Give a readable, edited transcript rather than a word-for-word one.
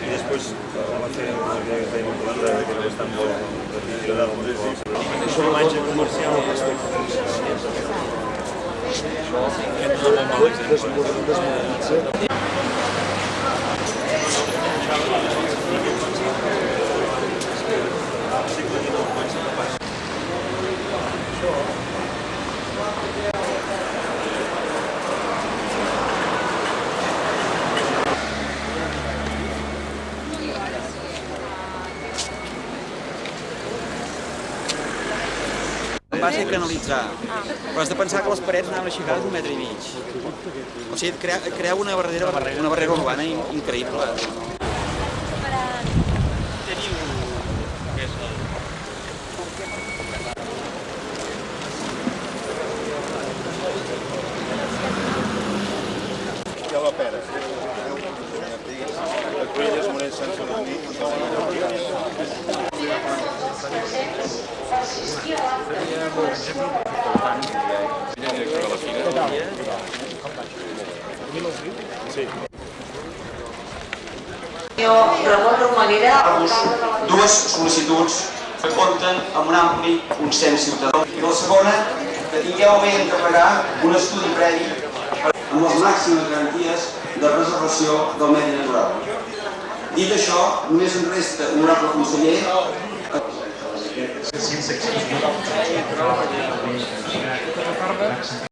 y después vamos a hacer una actividad que está en cultura de que no están això no menja comercial va ser canalitzar, però has de pensar que les parets anaven aixecades d'1,5 metres. O sigui, crea una barrera urbana increïble. Hi ha la pera. Les colles morets sense una nit. Dues sol·licituds que compten amb un ampli consens ciutadà. I la segona, que tingueu a bé encarregar un estudi previ amb les màximes garanties de preservació del medi natural. Dit això, només em resta, honorable conseller,